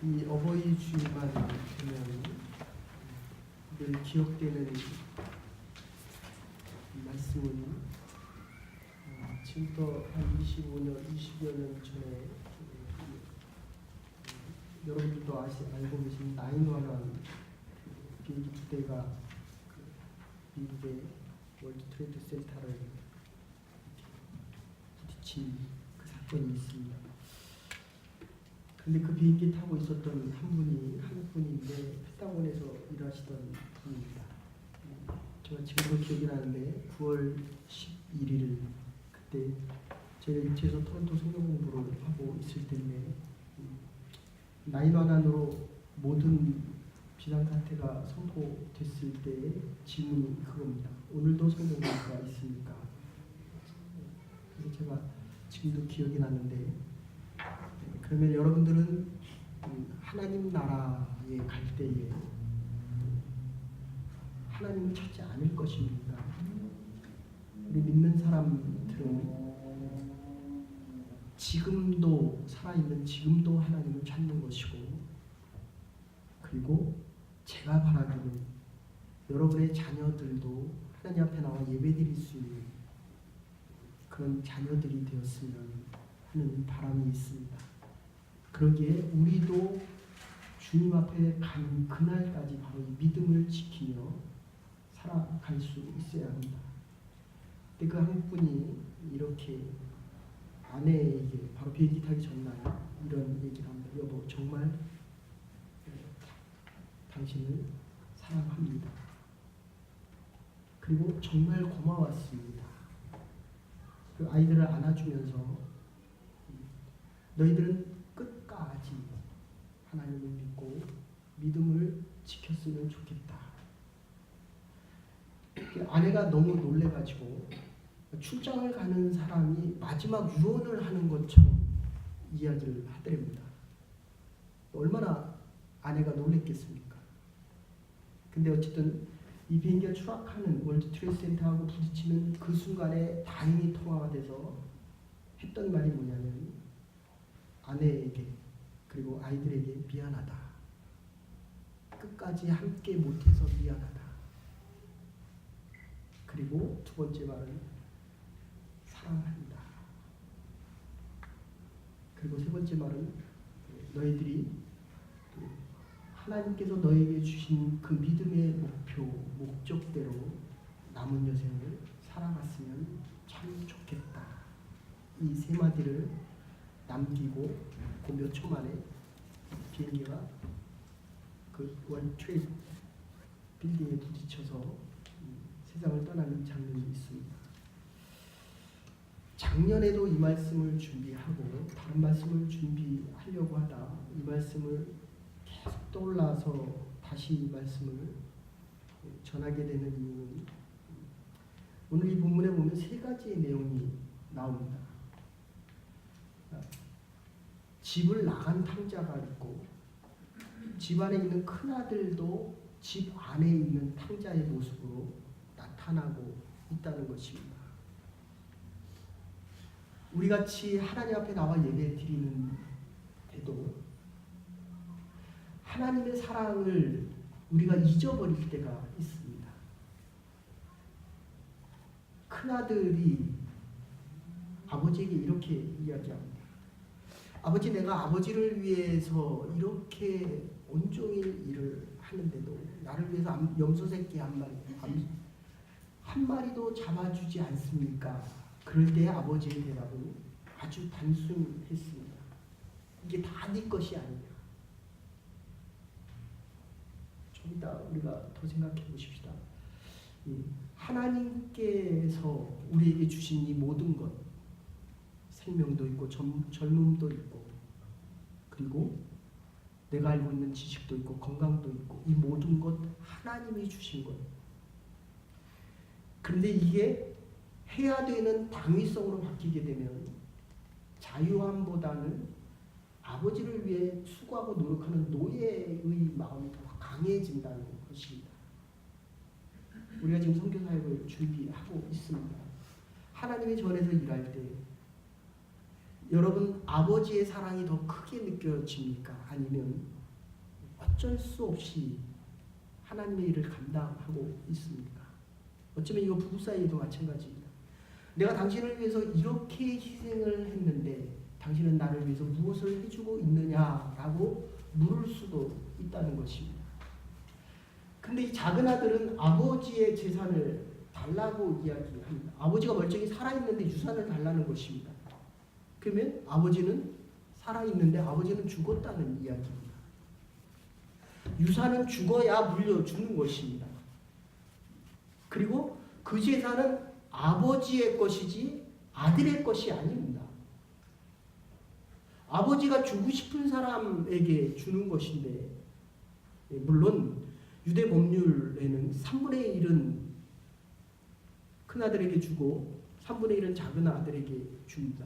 이 어버이 주일만 되면 늘 기억되는 말씀은 지금부터 한 25년, 20여 년 전에 여러분들도 알고 계신 9/11 비행기 2대가 미국의 월드 트레이드 센터를 부딪힌 그 사건이 있습니다. 근데 그 비행기 타고 있었던 한 분이 한국 분인데 펜타곤에서 일하시던 분입니다. 제가 지금도 기억이 나는데 9월 11일 그때 제가 일체에서 토론토 성경 공부를 하고 있을 때인데 9/11으로 모든 비상사태가 선포됐을 때의 질문이 그겁니다. 오늘도 성경 공부가 있습니까? 그래서 제가 지금도 기억이 나는데 그러면 여러분들은 하나님 나라에 갈 때에 하나님을 찾지 않을 것입니까? 우리 믿는 사람들은 지금도 살아있는 지금도 하나님을 찾는 것이고, 그리고 제가 바라기는 여러분의 자녀들도 하나님 앞에 나와 예배드릴 수 있는 그런 자녀들이 되었으면 하는 바람이 있습니다. 그러기에 우리도 주님 앞에 간 그날까지 바로 이 믿음을 지키며 살아갈 수 있어야 합니다. 근데 그 한국 분이 이렇게 아내에게 바로 비행기 타기 전날 이런 얘기를 합니다. 여보, 정말 당신을 사랑합니다. 그리고 정말 고마웠습니다. 그 아이들을 안아주면서 너희들은 끝까지 하나님을 믿고 믿음을 지켰으면 좋겠다. 아내가 너무 놀래가지고 출장을 가는 사람이 마지막 유언을 하는 것처럼 이야기를 하더랍니다. 얼마나 아내가 놀랬겠습니까? 근데 어쨌든 이 비행기가 추락하는 월드 트레이드 센터하고 부딪히는 그 순간에 다행히 통화가 돼서 했던 말이 뭐냐면 아내에게 그리고 아이들에게 미안하다. 끝까지 함께 못해서 미안하다. 그리고 두 번째 말은 사랑한다. 그리고 세 번째 말은 너희들이 하나님께서 너에게 주신 그 믿음의 목표, 목적대로 남은 여생을 살아갔으면 참 좋겠다. 이 세 마디를 남기고 그 몇 초 만에 비행기가 그 월드 트레이드 빌딩에 부딪혀서 세상을 떠나는 장면이 있습니다. 작년에도 이 말씀을 준비하고 다른 말씀을 준비하려고 하다 이 말씀을 계속 떠올라서 다시 이 말씀을 전하게 되는 이유는 오늘 이 본문에 보면 세 가지의 내용이 나옵니다. 집을 나간 탕자가 있고 집 안에 있는 큰아들도 집 안에 있는 탕자의 모습으로 나타나고 있다는 것입니다. 우리같이 하나님 앞에 나와 예배 드리는 때도 하나님의 사랑을 우리가 잊어버릴 때가 있습니다. 큰아들이 아버지에게 이렇게 이야기합니다. 아버지, 내가 아버지를 위해서 이렇게 온종일 일을 하는데도 나를 위해서 염소 새끼 한 마리도 잡아주지 않습니까? 그럴 때 아버지의 대답은 아주 단순했습니다. 이게 다 네 것이 아니냐. 좀 이따 우리가 더 생각해 보십시다. 하나님께서 우리에게 주신 이 모든 것, 생명도 있고 젊음도 있고 그리고 내가 알고 있는 지식도 있고 건강도 있고 이 모든 것 하나님이 주신 것. 그런데 이게 해야 되는 당위성으로 바뀌게 되면 자유함보다는 아버지를 위해 수고하고 노력하는 노예의 마음이 더 강해진다는 것입니다. 우리가 지금 선교사역을 준비하고 있습니다. 하나님의 전에서 일할 때 여러분 아버지의 사랑이 더 크게 느껴집니까? 아니면 어쩔 수 없이 하나님의 일을 감당하고 있습니까? 어쩌면 이거 부부 사이에도 마찬가지입니다. 내가 당신을 위해서 이렇게 희생을 했는데 당신은 나를 위해서 무엇을 해주고 있느냐라고 물을 수도 있다는 것입니다. 근데 이 작은 아들은 아버지의 재산을 달라고 이야기합니다. 아버지가 멀쩡히 살아있는데 유산을 달라는 것입니다. 그러면 아버지는 살아있는데 아버지는 죽었다는 이야기입니다. 유산은 죽어야 물려주는 것입니다. 그리고 그 재산은 아버지의 것이지 아들의 것이 아닙니다. 아버지가 주고 싶은 사람에게 주는 것인데, 물론 유대 법률에는 3분의 1은 큰아들에게 주고 3분의 1은 작은 아들에게 줍니다.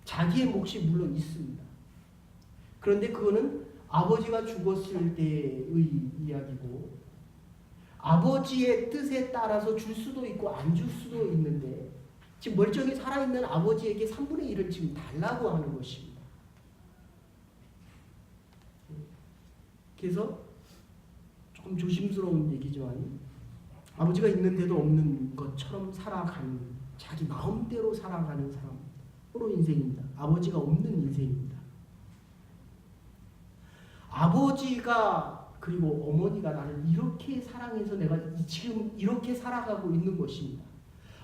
자기의 몫이 물론 있습니다. 그런데 그거는 아버지가 죽었을 때의 이야기고 아버지의 뜻에 따라서 줄 수도 있고 안 줄 수도 있는데 지금 멀쩡히 살아있는 아버지에게 3분의 1을 지금 달라고 하는 것입니다. 그래서 조금 조심스러운 얘기지만 아버지가 있는데도 없는 것처럼 살아가는, 자기 마음대로 살아가는 사람으로 인생입니다. 아버지가 없는 인생입니다. 아버지가 그리고 어머니가 나를 이렇게 사랑해서 내가 지금 이렇게 살아가고 있는 것입니다.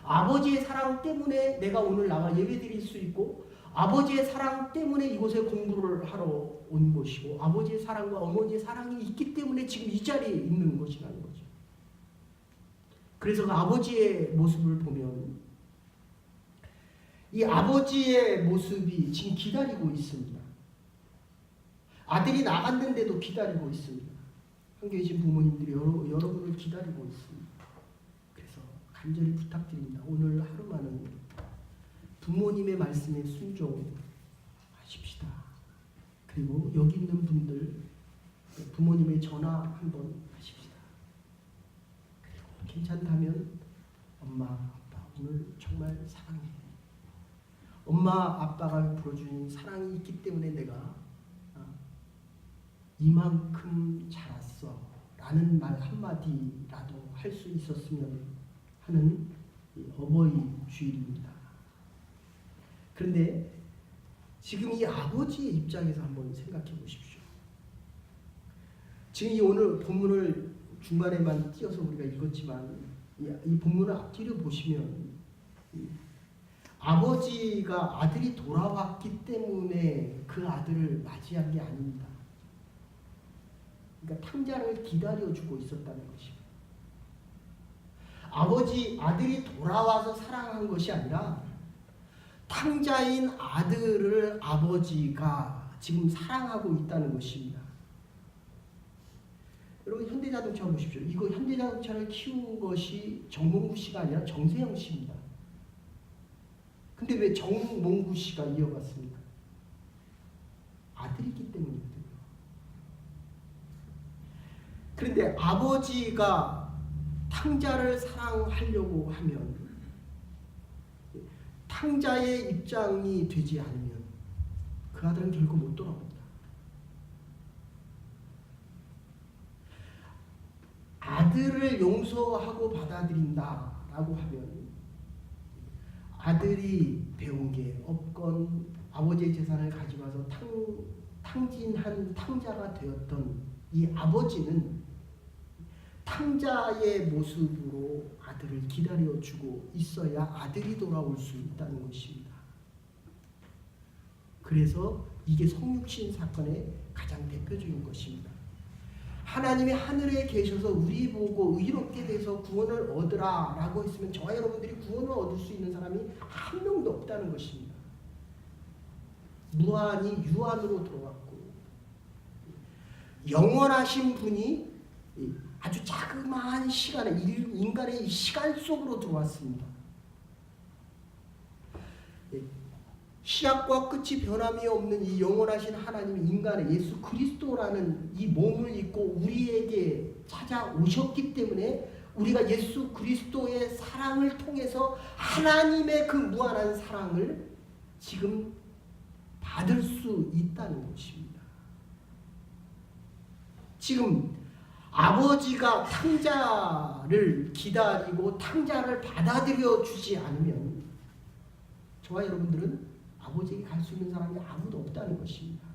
아버지의 사랑 때문에 내가 오늘 나와 예배드릴 수 있고 아버지의 사랑 때문에 이곳에 공부를 하러 온 것이고 아버지의 사랑과 어머니의 사랑이 있기 때문에 지금 이 자리에 있는 것이라는 거죠. 그래서 그 아버지의 모습을 보면 이 아버지의 모습이 지금 기다리고 있습니다. 아들이 나갔는데도 기다리고 있습니다. 한교회 계신 부모님들이 여러분을 기다리고 있습니다. 그래서 간절히 부탁드립니다. 오늘 하루만은 부모님의 말씀에 순종하십시다. 그리고 여기 있는 분들 부모님의 전화 한번 하십시다. 그리고 괜찮다면 엄마, 아빠 오늘 정말 사랑해. 엄마, 아빠가 보여주는 사랑이 있기 때문에 내가 이만큼 자랐어 라는 말 한마디라도 할 수 있었으면 하는 어버이 주일입니다. 그런데 지금 이 아버지의 입장에서 한번 생각해 보십시오. 지금 이 오늘 본문을 중간에만 띄어서 우리가 읽었지만 이 본문을 앞뒤로 보시면 아버지가 아들이 돌아왔기 때문에 그 아들을 맞이한 게 아닙니다. 그러니까 탕자를 기다려주고 있었다는 것입니다. 아들이 돌아와서 사랑한 것이 아니라 탕자인 아들을 아버지가 지금 사랑하고 있다는 것입니다. 여러분 현대자동차 보십시오. 이거 현대자동차를 키운 것이 정몽구 씨가 아니라 정세영 씨입니다. 근데 왜 정몽구 씨가 이어갔습니까? 아들이기 때문입니다. 그런데 아버지가 탕자를 사랑하려고 하면 탕자의 입장이 되지 않으면 그 아들은 결국 못 돌아옵니다. 아들을 용서하고 받아들인다라고 하면 아들이 배운 게 없건 아버지의 재산을 가져가서 탕진한 탕자가 되었던 이 아버지는 탕자의 모습으로 아들을 기다려주고 있어야 아들이 돌아올 수 있다는 것입니다. 그래서 이게 성육신 사건의 가장 대표적인 것입니다. 하나님이 하늘에 계셔서 우리 보고 의롭게 돼서 구원을 얻으라 라고 했으면 저와 여러분들이 구원을 얻을 수 있는 사람이 한 명도 없다는 것입니다. 무한히 유한으로 들어왔고 영원하신 분이 아주 자그마한 시간에 인간의 시간 속으로 들어왔습니다. 시작과 끝이 변함이 없는 이 영원하신 하나님이 인간의 예수 그리스도라는 이 몸을 입고 우리에게 찾아오셨기 때문에 우리가 예수 그리스도의 사랑을 통해서 하나님의 그 무한한 사랑을 지금 받을 수 있다는 것입니다. 지금 아버지가 탕자를 기다리고 탕자를 받아들여 주지 않으면 저와 여러분들은 아버지에게 갈 수 있는 사람이 아무도 없다는 것입니다.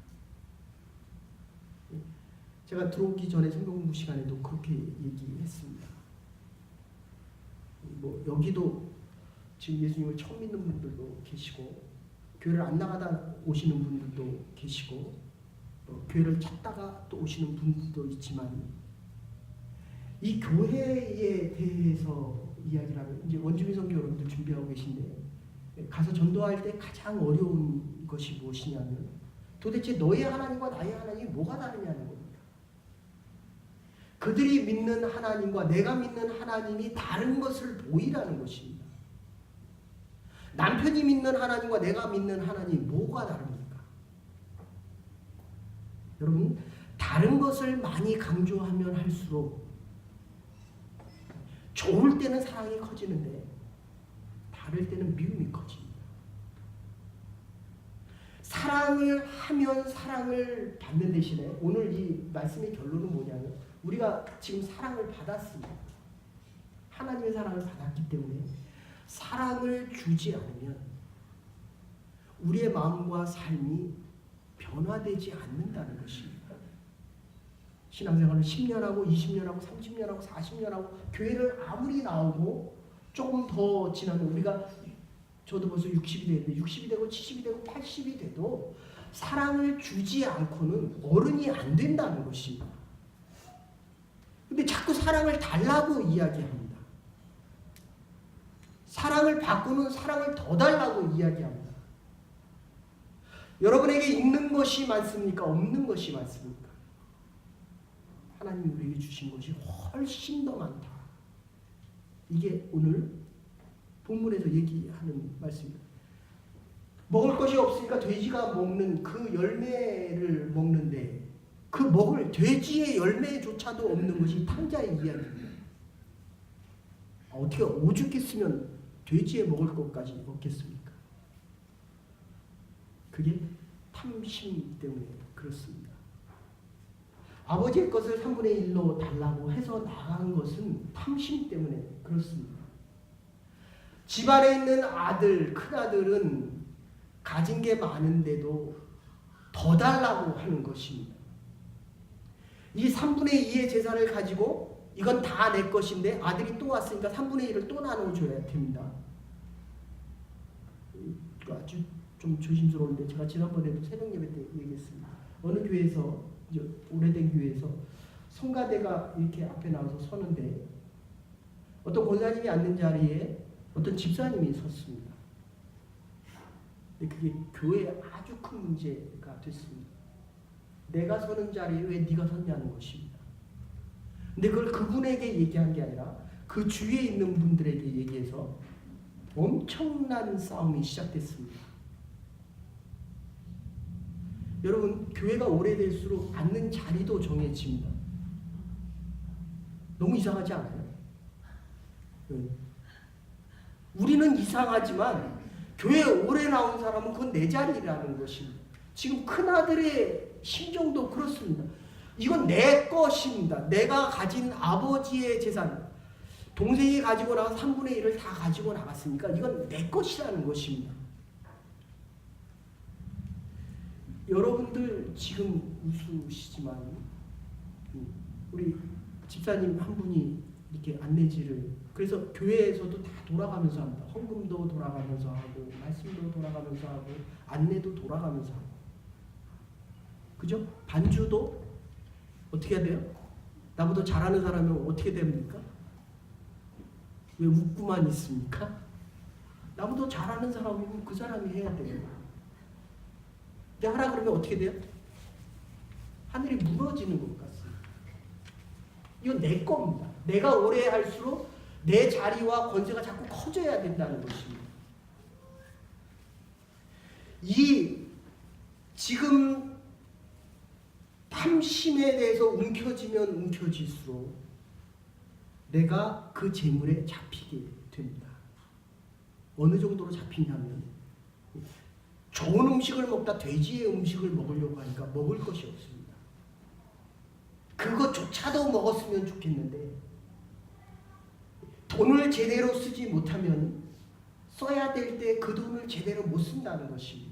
제가 들어오기 전에 성경 공부 시간에도 그렇게 얘기했습니다. 뭐 여기도 지금 예수님을 처음 믿는 분들도 계시고 교회를 안 나가다 오시는 분들도 계시고 교회를 찾다가 또 오시는 분들도 있지만 이 교회에 대해서 이야기를 하면 이제 원주민 선교 여러분들 준비하고 계신데 가서 전도할 때 가장 어려운 것이 무엇이냐면 도대체 너의 하나님과 나의 하나님이 뭐가 다르냐는 겁니다. 그들이 믿는 하나님과 내가 믿는 하나님이 다른 것을 보이라는 것입니다. 남편이 믿는 하나님과 내가 믿는 하나님이 뭐가 다릅니까? 여러분, 다른 것을 많이 강조하면 할수록 좋을 때는 사랑이 커지는데 다를 때는 미움이 커집니다. 사랑을 하면 사랑을 받는 대신에 오늘 이 말씀의 결론은 뭐냐면 우리가 지금 사랑을 받았습니다. 하나님의 사랑을 받았기 때문에 사랑을 주지 않으면 우리의 마음과 삶이 변화되지 않는다는 것입니다. 신앙생활을 10년하고 20년하고 30년하고 40년하고 교회를 아무리 나오고 조금 더 지나면 우리가 저도 벌써 60이 되는데 60이 되고 70이 되고 80이 돼도 사랑을 주지 않고는 어른이 안 된다는 것입니다. 근데 자꾸 사랑을 달라고 이야기합니다. 사랑을 받고는 사랑을 더 달라고 이야기합니다. 여러분에게 있는 것이 많습니까? 없는 것이 많습니까? 하나님이 우리에게 주신 것이 훨씬 더 많다. 이게 오늘 본문에서 얘기하는 말씀입니다. 먹을 것이 없으니까 돼지가 먹는 그 열매를 먹는데 그 먹을 돼지의 열매조차도 없는 것이 탕자의 이야기입니다. 어떻게 오죽했으면 돼지에 먹을 것까지 먹겠습니까? 그게 탐심 때문에 그렇습니다. 아버지의 것을 3분의 1로 달라고 해서 나간 것은 탐심 때문에 그렇습니다. 집안에 있는 아들, 큰아들은 가진 게 많은데도 더 달라고 하는 것입니다. 이 3분의 2의 재산을 가지고 이건 다 내 것인데 아들이 또 왔으니까 3분의 1을 또 나눠줘야 됩니다. 아주 좀 조심스러운데 제가 지난번에도 새벽 예배 때 얘기했습니다. 어느 교회에서 이제 오래된 교회에서 성가대가 이렇게 앞에 나와서 서는데 어떤 권사님이 앉는 자리에 어떤 집사님이 섰습니다. 그게 교회에 아주 큰 문제가 됐습니다. 내가 서는 자리에 왜 네가 섰냐는 것입니다. 근데 그걸 그분에게 얘기한 게 아니라 그 주위에 있는 분들에게 얘기해서 엄청난 싸움이 시작됐습니다. 여러분, 교회가 오래될수록 앉는 자리도 정해집니다. 너무 이상하지 않아요? 우리는 이상하지만 교회에 오래 나온 사람은 그건 내 자리라는 것입니다. 지금 큰아들의 심정도 그렇습니다. 이건 내 것입니다. 내가 가진 아버지의 재산, 동생이 가지고 나간 3분의 1을 다 가지고 나갔으니까 이건 내 것이라는 것입니다. 여러분들 지금 웃으시지만 우리 집사님 한 분이 이렇게 안내지를 그래서 교회에서도 다 돌아가면서 합니다. 헌금도 돌아가면서 하고 말씀도 돌아가면서 하고 안내도 돌아가면서 하고 그죠? 반주도 어떻게 해야 돼요? 나보다 잘하는 사람은 어떻게 됩니까? 왜 웃고만 있습니까? 나보다 잘하는 사람이면 그 사람이 해야 돼요. 근데 하라 그러면 어떻게 돼요? 하늘이 무너지는 것 같습니다. 이건 내 겁니다. 내가 오래 할수록 내 자리와 권세가 자꾸 커져야 된다는 것입니다. 이 지금 탐심에 대해서 움켜쥐면 움켜질수록 내가 그 재물에 잡히게 됩니다. 어느 정도로 잡히냐면 좋은 음식을 먹다 돼지의 음식을 먹으려고 하니까 먹을 것이 없습니다. 그것조차도 먹었으면 좋겠는데 돈을 제대로 쓰지 못하면 써야 될 때 그 돈을 제대로 못 쓴다는 것입니다.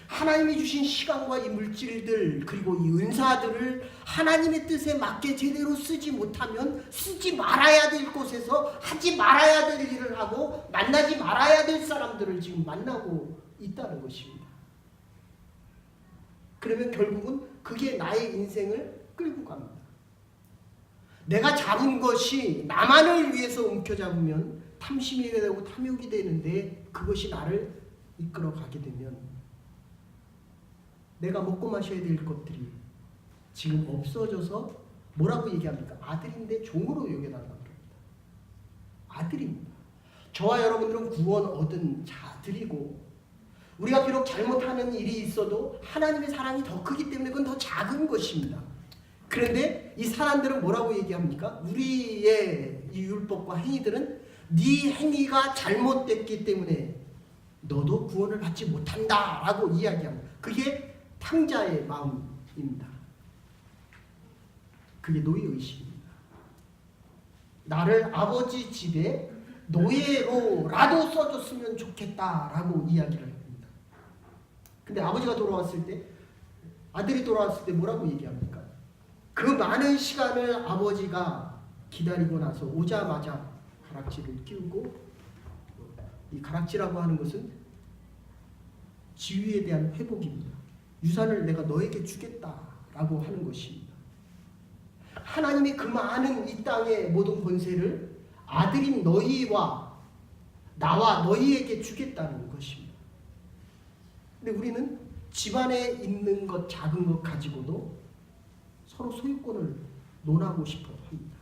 하나님이 주신 시간과 이 물질들 그리고 이 은사들을 하나님의 뜻에 맞게 제대로 쓰지 못하면 쓰지 말아야 될 곳에서 하지 말아야 될 일을 하고 만나지 말아야 될 사람들을 지금 만나고 있다는 것입니다. 그러면 결국은 그게 나의 인생을 끌고 갑니다. 내가 잡은 것이 나만을 위해서 움켜잡으면 탐심이 되고 탐욕이 되는데 그것이 나를 이끌어 가게 되면 내가 먹고 마셔야 될 것들이 지금 없어져서 뭐라고 얘기합니까? 아들인데 종으로 여겨달라고 합니다. 아들입니다. 저와 여러분들은 구원 얻은 자들이고 우리가 비록 잘못하는 일이 있어도 하나님의 사랑이 더 크기 때문에 그건 더 작은 것입니다. 그런데 이 사람들은 뭐라고 얘기합니까? 우리의 이 율법과 행위들은 네 행위가 잘못됐기 때문에 너도 구원을 받지 못한다라고 이야기합니다. 그게 탕자의 마음입니다. 그게 노예의식입니다. 나를 아버지 집에 노예로라도 써줬으면 좋겠다라고 이야기를 합니다. 근데 아버지가 돌아왔을 때 아들이 돌아왔을 때 뭐라고 얘기합니까? 그 많은 시간을 아버지가 기다리고 나서 오자마자 가락지를 끼우고 이 가락지라고 하는 것은 지위에 대한 회복입니다. 유산을 내가 너에게 주겠다라고 하는 것입니다. 하나님이 그 많은 이 땅의 모든 권세를 아들인 너희와 나와 너희에게 주겠다는 것입니다. 근데 우리는 집안에 있는 것 작은 것 가지고도 서로 소유권을 논하고 싶어 합니다.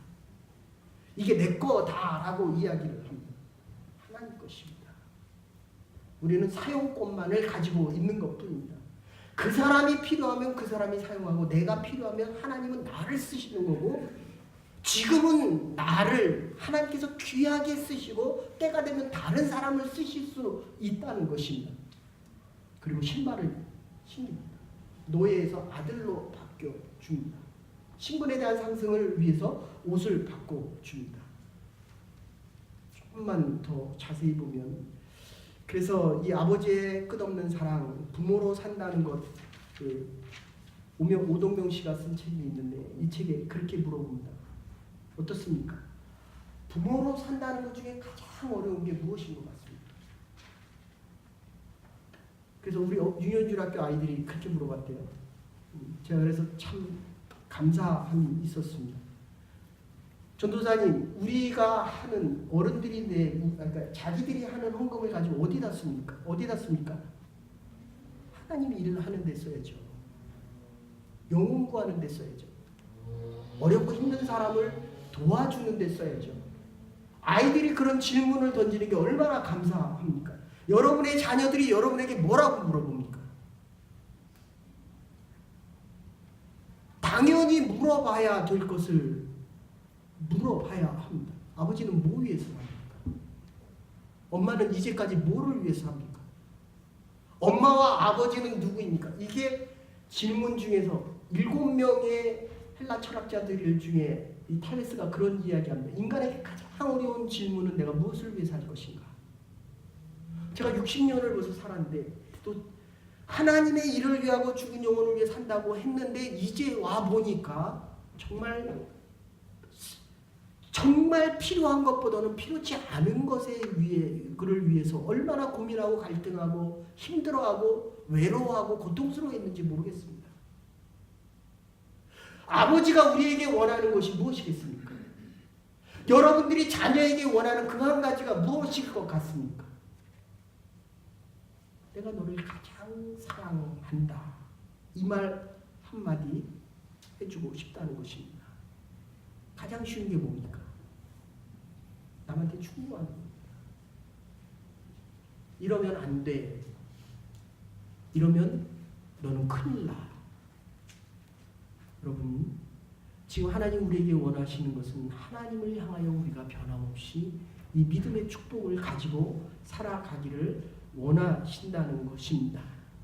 이게 내 거다라고 이야기를 합니다. 하나님 것입니다. 우리는 사용권만을 가지고 있는 것뿐입니다. 그 사람이 필요하면 그 사람이 사용하고 내가 필요하면 하나님은 나를 쓰시는 거고 지금은 나를 하나님께서 귀하게 쓰시고 때가 되면 다른 사람을 쓰실 수 있다는 것입니다. 그리고 신발을 신깁니다. 노예에서 아들로 바뀌어줍니다. 신분에 대한 상승을 위해서 옷을 바꿔줍니다. 조금만 더 자세히 보면 그래서 이 아버지의 끝없는 사랑, 부모로 산다는 것, 오동명 씨가 쓴 책이 있는데 이 책에 그렇게 물어봅니다. 어떻습니까? 부모로 산다는 것 중에 가장 어려운 게 무엇인 것 같습니까? 그래서 우리 유년중학교 아이들이 그렇게 물어봤대요. 제가 그래서 참 감사함이 있었습니다. 전도사님, 우리가 하는 어른들이 그러니까 자기들이 하는 헌금을 가지고 어디다 씁니까? 어디다 씁니까? 하나님이 일을 하는 데 써야죠. 영혼 구하는 데 써야죠. 어렵고 힘든 사람을 도와주는 데 써야죠. 아이들이 그런 질문을 던지는 게 얼마나 감사합니까? 여러분의 자녀들이 여러분에게 뭐라고 물어봅니까? 당연히 물어봐야 될 것을 물어봐야 합니다. 아버지는 뭐 위해서 합니까? 엄마는 이제까지 뭐를 위해서 합니까? 엄마와 아버지는 누구입니까? 이게 질문 중에서 7명의 헬라 철학자들 중에 이 탈레스가 그런 이야기합니다. 인간에게 가장 어려운 질문은 내가 무엇을 위해서 할 것인가? 제가 60년을 벌써 살았는데 또 하나님의 일을 위하고 죽은 영혼을 위해 산다고 했는데 이제 와 보니까 정말 필요한 것보다는 필요치 않은 그를 위해서 얼마나 고민하고 갈등하고 힘들어하고 외로워하고 고통스러워했는지 모르겠습니다. 아버지가 우리에게 원하는 것이 무엇이겠습니까? 여러분들이 자녀에게 원하는 그 한 가지가 무엇일 것 같습니까? 내가 너를 가장 사랑한다. 이 말 한마디 해주고 싶다는 것입니다. 가장 쉬운 게 뭡니까? 남한테 충고하는 겁니다. 이러면 안 돼. 이러면 너는 큰일 나. 여러분, 지금 하나님 우리에게 원하시는 것은 하나님을 향하여 우리가 변함없이 이 믿음의 축복을 가지고 살아가기를 원하신다는 것입니다.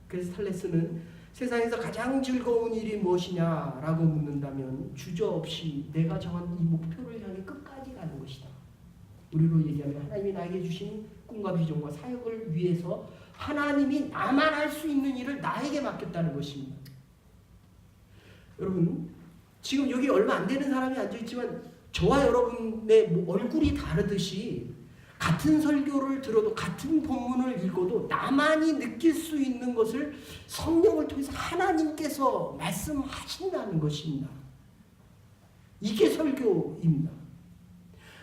그래서 탈레스는 세상에서 가장 즐거운 일이 무엇이냐라고 묻는다면 주저없이 내가 정한 이 목표를 향해 끝까지 가는 것이다. 우리로 얘기하면 하나님이 나에게 주신 꿈과 비전과 사역을 위해서 하나님이 나만 할 수 있는 일을 나에게 맡겼다는 것입니다. 여러분, 지금 여기 얼마 안 되는 사람이 앉아있지만 저와 여러분의 얼굴이 다르듯이 같은 설교를 들어도 같은 본문을 읽어도 나만이 느낄 수 있는 것을 성령을 통해서 하나님께서 말씀하신다는 것입니다. 이게 설교입니다.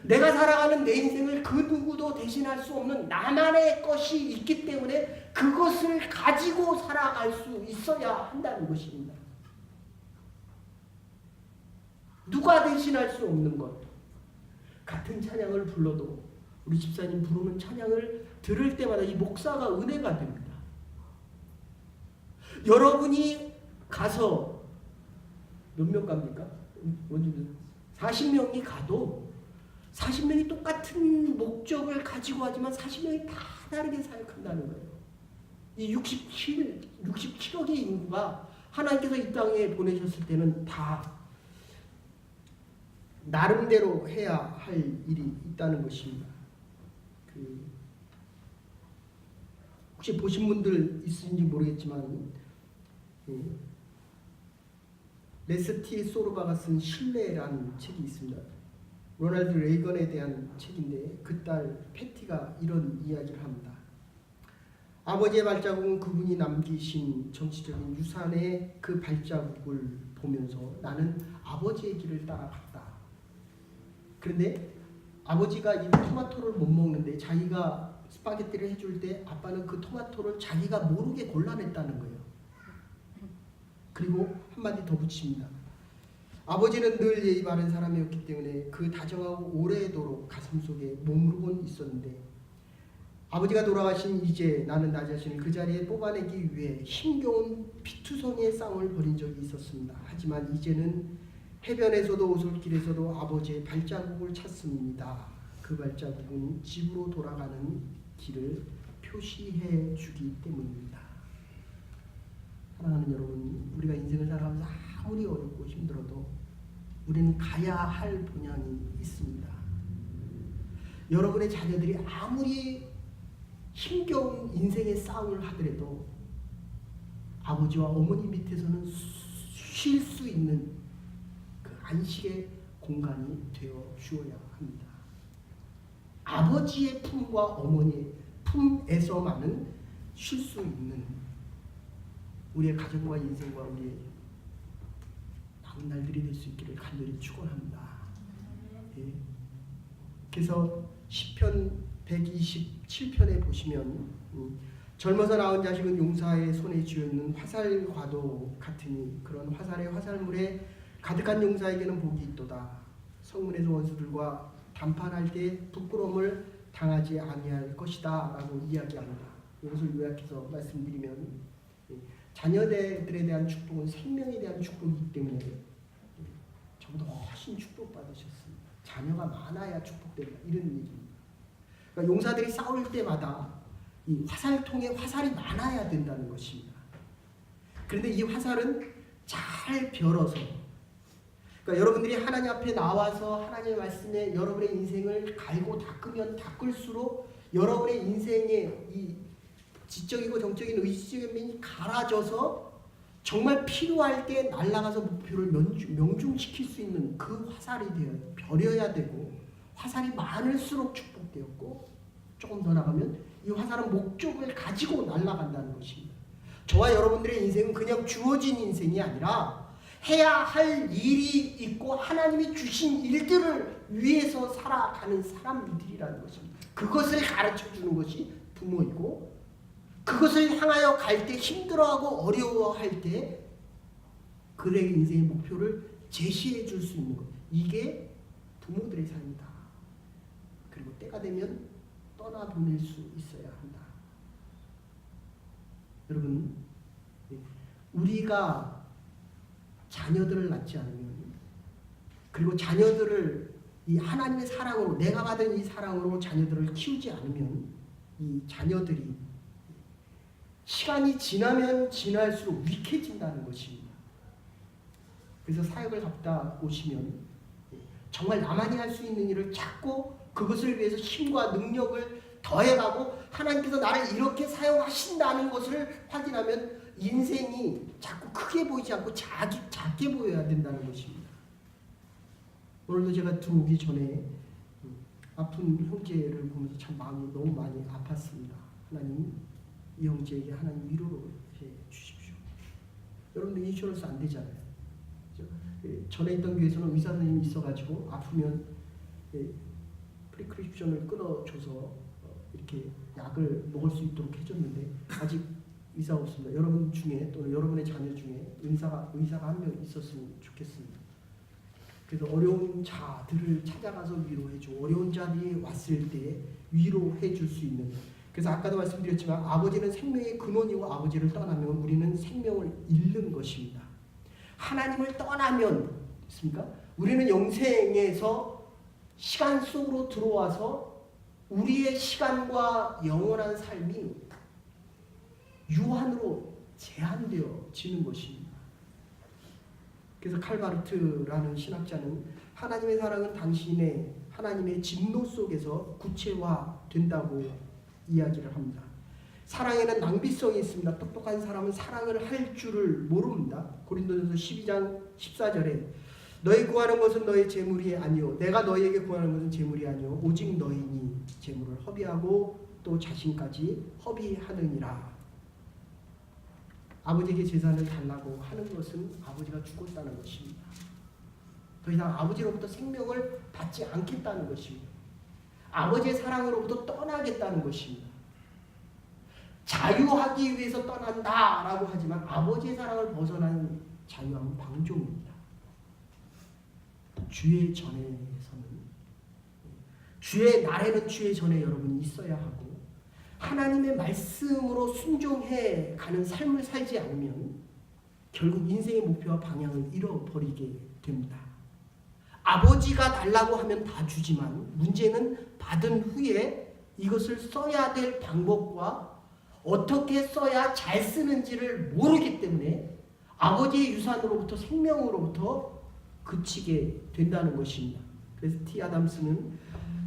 내가 살아가는 내 인생을 그 누구도 대신할 수 없는 나만의 것이 있기 때문에 그것을 가지고 살아갈 수 있어야 한다는 것입니다. 누가 대신할 수 없는 것. 같은 찬양을 불러도 우리 집사님 부르는 찬양을 들을 때마다 이 목사가 은혜가 됩니다. 여러분이 가서 몇 명 갑니까? 40명이 가도 40명이 똑같은 목적을 가지고 하지만 40명이 다 다르게 사역한다는 거예요. 이 67억의 인구가 하나님께서 이 땅에 보내셨을 때는 다 나름대로 해야 할 일이 있다는 것입니다. 혹시 보신 분들 있으신지 모르겠지만 레스티 소르바가 쓴 신뢰라는 책이 있습니다. 로널드 레이건에 대한 책인데 그 딸 패티가 이런 이야기를 합니다. 아버지의 발자국은 그분이 남기신 정치적인 유산의 그 발자국을 보면서 나는 아버지의 길을 따라갔다. 그런데 아버지가 이 토마토를 못 먹는데 자기가 스파게티를 해줄 때 아빠는 그 토마토를 자기가 모르게 골라냈다는 거예요. 그리고 한마디 더 붙입니다. 아버지는 늘 예의 바른 사람이었기 때문에 그 다정하고 오래도록 가슴속에 머무르곤 있었는데 아버지가 돌아가신 이제 나는 나 자신을 그 자리에 뽑아내기 위해 힘겨운 피투성이의 싸움을 벌인 적이 있었습니다. 하지만 이제는 해변에서도 오솔길에서도 아버지의 발자국을 찾습니다. 그 발자국은 집으로 돌아가는 길을 표시해 주기 때문입니다. 사랑하는 여러분, 우리가 인생을 살아가면서 아무리 어렵고 힘들어도 우리는 가야 할 본향이 있습니다. 여러분의 자녀들이 아무리 힘겨운 인생의 싸움을 하더라도 아버지와 어머니 밑에서는 쉴 수 있는 그 안식의 공간이 되어 주어야 합니다. 아버지의 품과 어머니의 품에서만은 쉴 수 있는 우리의 가정과 인생과 우리의 남은 날들이 될 수 있기를 간절히 축원합니다. 예. 그래서 시편 127편에 보시면 젊어서 낳은 자식은 용사의 손에 쥐어있는 화살과도 같으니 그런 화살의 화살물에 가득한 용사에게는 복이 있도다. 성문에서 원수들과 담판할 때 부끄러움을 당하지 아니할 것이다 라고 이야기합니다. 이것을 요약해서 말씀드리면 자녀들에 대한 축복은 생명에 대한 축복이기 때문에 저보다 훨씬 축복받으셨습니다. 자녀가 많아야 축복된다 이런 얘기입니다. 그러니까 용사들이 싸울 때마다 이 화살통에 화살이 많아야 된다는 것입니다. 그런데 이 화살은 잘 별어서 그러니까 여러분들이 하나님 앞에 나와서 하나님의 말씀에 여러분의 인생을 갈고 닦으면 닦을수록 여러분의 인생의 이 지적이고 정적인 의지적인 면이 갈아져서 정말 필요할 때 날아가서 목표를 명중시킬 수 있는 그 화살이 별여야 되고 화살이 많을수록 축복되었고 조금 더 나가면 이 화살은 목적을 가지고 날아간다는 것입니다. 저와 여러분들의 인생은 그냥 주어진 인생이 아니라 해야 할 일이 있고 하나님이 주신 일들을 위해서 살아가는 사람들이라는 것입니다. 그것을 가르쳐주는 것이 부모이고 그것을 향하여 갈 때 힘들어하고 어려워할 때 그들의 인생의 목표를 제시해 줄 수 있는 것. 이게 부모들의 삶이다. 그리고 때가 되면 떠나보낼 수 있어야 한다. 여러분, 우리가 자녀들을 낳지 않으면 그리고 자녀들을 이 하나님의 사랑으로 내가 받은 이 사랑으로 자녀들을 키우지 않으면 이 자녀들이 시간이 지나면 지날수록 위태해진다는 것입니다. 그래서 사역을 갔다 오시면 정말 나만이 할 수 있는 일을 찾고 그것을 위해서 힘과 능력을 더해가고 하나님께서 나를 이렇게 사용하신다는 것을 확인하면 인생이 자꾸 크게 보이지 않고 작게 보여야 된다는 것입니다. 오늘도 제가 들어오기 전에 아픈 형제를 보면서 참 마음이 너무 많이 아팠습니다. 하나님, 이 형제에게 하나님 위로를 해 주십시오. 여러분들 인슈런스 안 되잖아요. 전에 있던 교회에서는 의사 선생님이 있어가지고 아프면 프리크립션을 끊어줘서 이렇게 약을 먹을 수 있도록 해줬는데 아직 의사가 없습니다. 여러분 중에 또는 여러분의 자녀 중에 의사가 한 명 있었으면 좋겠습니다. 그래서 어려운 자들을 찾아가서 위로해주고 어려운 자들이 왔을 때 위로해 줄 수 있는, 그래서 아까도 말씀드렸지만 아버지는 생명의 근원이고 아버지를 떠나면 우리는 생명을 잃는 것입니다. 하나님을 떠나면 있습니까? 우리는 영생에서 시간 속으로 들어와서 우리의 시간과 영원한 삶이 유한으로 제한되어지는 것입니다. 그래서 칼바르트라는 신학자는 하나님의 사랑은 당신의 하나님의 진노 속에서 구체화된다고 이야기를 합니다. 사랑에는 낭비성이 있습니다. 똑똑한 사람은 사랑을 할 줄을 모릅니다. 고린도전서 12장 14절에 너희 구하는 것은 너의 재물이 아니요 내가 너희에게 구하는 것은 재물이 아니요 오직 너희니 재물을 허비하고 또 자신까지 허비하느니라. 아버지에게 재산을 달라고 하는 것은 아버지가 죽었다는 것입니다. 더 이상 아버지로부터 생명을 받지 않겠다는 것입니다. 아버지의 사랑으로부터 떠나겠다는 것입니다. 자유하기 위해서 떠난다라고 하지만 아버지의 사랑을 벗어난 자유함은 방종입니다. 주의 전에서는, 주의 날에는 주의 전에 여러분이 있어야 하고 하나님의 말씀으로 순종해 가는 삶을 살지 않으면 결국 인생의 목표와 방향을 잃어버리게 됩니다. 아버지가 달라고 하면 다 주지만 문제는 받은 후에 이것을 써야 될 방법과 어떻게 써야 잘 쓰는지를 모르기 때문에 아버지의 유산으로부터 생명으로부터 그치게 된다는 것입니다. 그래서 T. 아담스는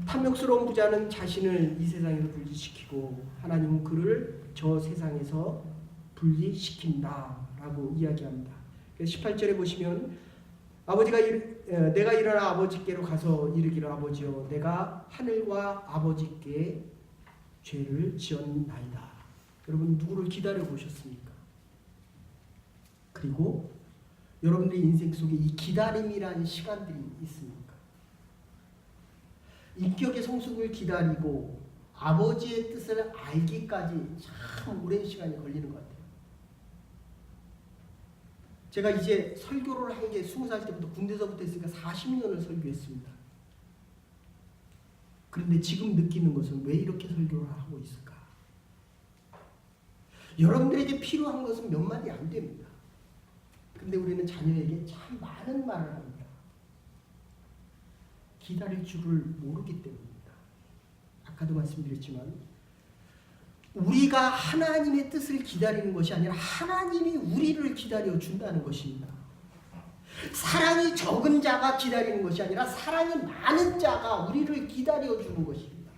탐욕스러운 부자는 자신을 이 세상에서 분리시키고 하나님은 그를 저 세상에서 분리시킨다라고 이야기합니다. 그래서 18절에 보시면 아버지가 내가 일어나 아버지께로 가서 이르기를 아버지여 내가 하늘과 아버지께 죄를 지었나이다. 여러분 누구를 기다려 보셨습니까? 그리고 여러분들의 인생 속에 이 기다림이라는 시간들이 있습니까? 인격의 성숙을 기다리고 아버지의 뜻을 알기까지 참 오랜 시간이 걸리는 것 같아요. 제가 이제 설교를 한 게 20살 때부터 군대서부터 했으니까 40년을 설교했습니다. 그런데 지금 느끼는 것은 왜 이렇게 설교를 하고 있을까? 여러분들에게 필요한 것은 몇 마디 안 됩니다. 근데 우리는 자녀에게 참 많은 말을 합니다. 기다릴 줄을 모르기 때문입니다. 아까도 말씀드렸지만 우리가 하나님의 뜻을 기다리는 것이 아니라 하나님이 우리를 기다려 준다는 것입니다. 사랑이 적은 자가 기다리는 것이 아니라 사랑이 많은 자가 우리를 기다려 주는 것입니다.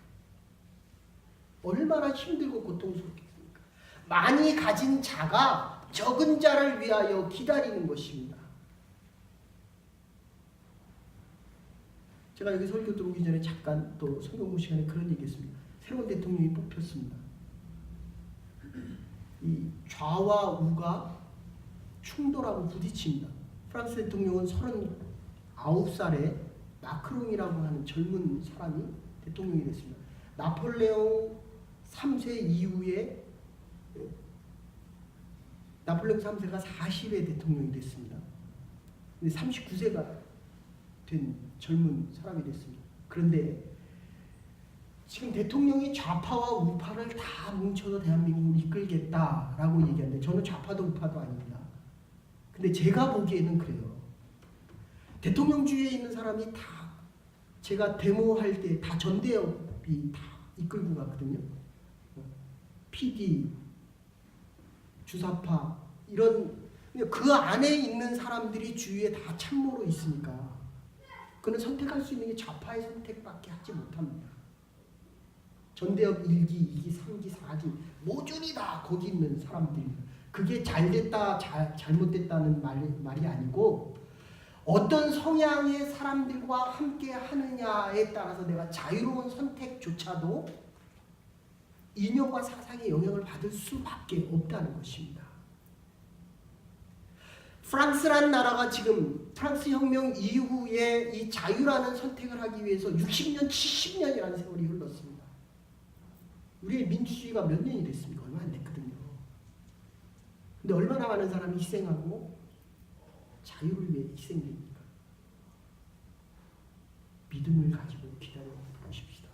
얼마나 힘들고 고통스럽겠습니까? 많이 가진 자가 적은 자를 위하여 기다리는 것입니다. 제가 여기 설교 들어오기 전에 잠깐 또 성경 공부 시간에 그런 얘기했습니다. 새로운 대통령이 뽑혔습니다. 이 좌와 우가 충돌하고 부딪힙니다. 프랑스 대통령은 39살에 마크롱이라고 하는 젊은 사람이 대통령이 됐습니다. 나폴레옹 3세 이후에 나폴레옹 3세가 40의 대통령이 됐습니다. 근데 39세가 된 젊은 사람이 됐습니다. 그런데 지금 대통령이 좌파와 우파를 다 뭉쳐서 대한민국을 이끌겠다라고 얘기하는데 저는 좌파도 우파도 아닙니다. 근데 제가 보기에는 그래요. 대통령주의에 있는 사람이 다 제가 데모할 때 다 전대협이 다 이끌고 갔거든요. PD, 주사파 이런 그 안에 있는 사람들이 주위에 다 참모로 있으니까 그는 선택할 수 있는 게 좌파의 선택밖에 하지 못합니다. 전대협 1기, 2기, 3기, 4기 모조리 다 거기 있는 사람들입니다. 그게 잘됐다, 잘못됐다는 말이 아니고 어떤 성향의 사람들과 함께 하느냐에 따라서 내가 자유로운 선택조차도 이념과 사상의 영향을 받을 수밖에 없다는 것입니다. 프랑스라는 나라가 지금 프랑스 혁명 이후에 이 자유라는 선택을 하기 위해서 60년, 70년이라는 세월이 흘렀습니다. 우리의 민주주의가 몇 년이 됐습니까? 얼마 안 됐거든요. 근데 얼마나 많은 사람이 희생하고 자유를 위해 희생됩니까? 믿음을 가지고 기다려 보십시다.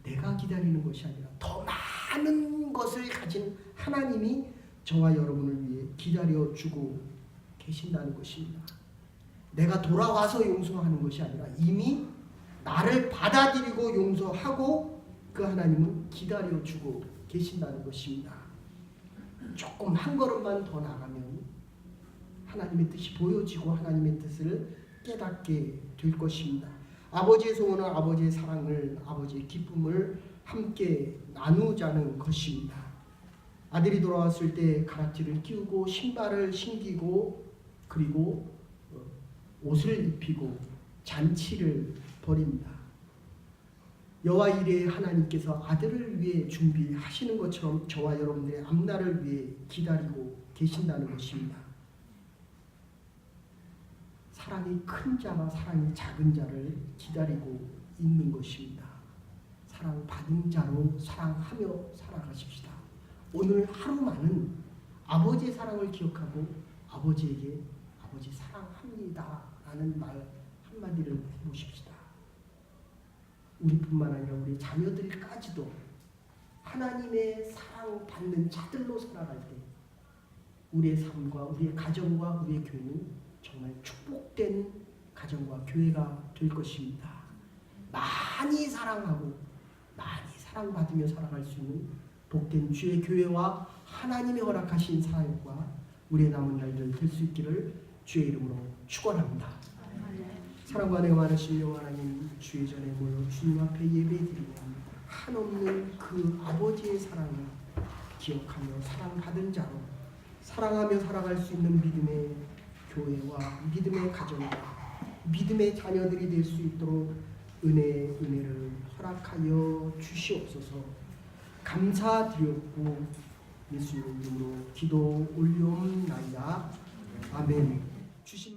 내가 기다리는 것이 아니라 더 많은 것을 가진 하나님이 저와 여러분을 위해 기다려주고 계신다는 것입니다. 내가 돌아와서 용서하는 것이 아니라 이미 나를 받아들이고 용서하고 그 하나님은 기다려주고 계신다는 것입니다. 조금 한 걸음만 더 나가면 하나님의 뜻이 보여지고 하나님의 뜻을 깨닫게 될 것입니다. 아버지의 소원은 아버지의 사랑을, 아버지의 기쁨을 함께 나누자는 것입니다. 아들이 돌아왔을 때 가락지를 끼우고 신발을 신기고 그리고 옷을 입히고 잔치를 벌입니다. 여호와 이레의 하나님께서 아들을 위해 준비하시는 것처럼 저와 여러분들의 앞날을 위해 기다리고 계신다는 것입니다. 사랑이 큰 자가 사랑이 작은 자를 기다리고 있는 것입니다. 사랑받은 자로 사랑하며 살아가십시다. 오늘 하루만은 아버지의 사랑을 기억하고 아버지에게 아버지 사랑합니다 라는 말 한마디를 해보십시다. 우리뿐만 아니라 우리 자녀들까지도 하나님의 사랑받는 자들로 살아갈 때 우리의 삶과 우리의 가정과 우리의 교회는 정말 축복된 가정과 교회가 될 것입니다. 많이 사랑하고 많이 사랑받으며 살아갈 수 있는 복된 주의 교회와 하나님이 허락하신 사역과 우리의 남은 날들 될 수 있기를 주의 이름으로 축원합니다. 사랑과 은혜가 많으신 영원 하나님, 주의 전에 모여 주님 앞에 예배드리며 한없는 그 아버지의 사랑을 기억하며 사랑받은 자로 사랑하며 살아갈 수 있는 믿음의 교회와 믿음의 가정과 믿음의 자녀들이 될 수 있도록 은혜를 허락하여 주시옵소서. 감사드렸고 예수님 이름으로 기도 올려옵나이다. 아멘. 주신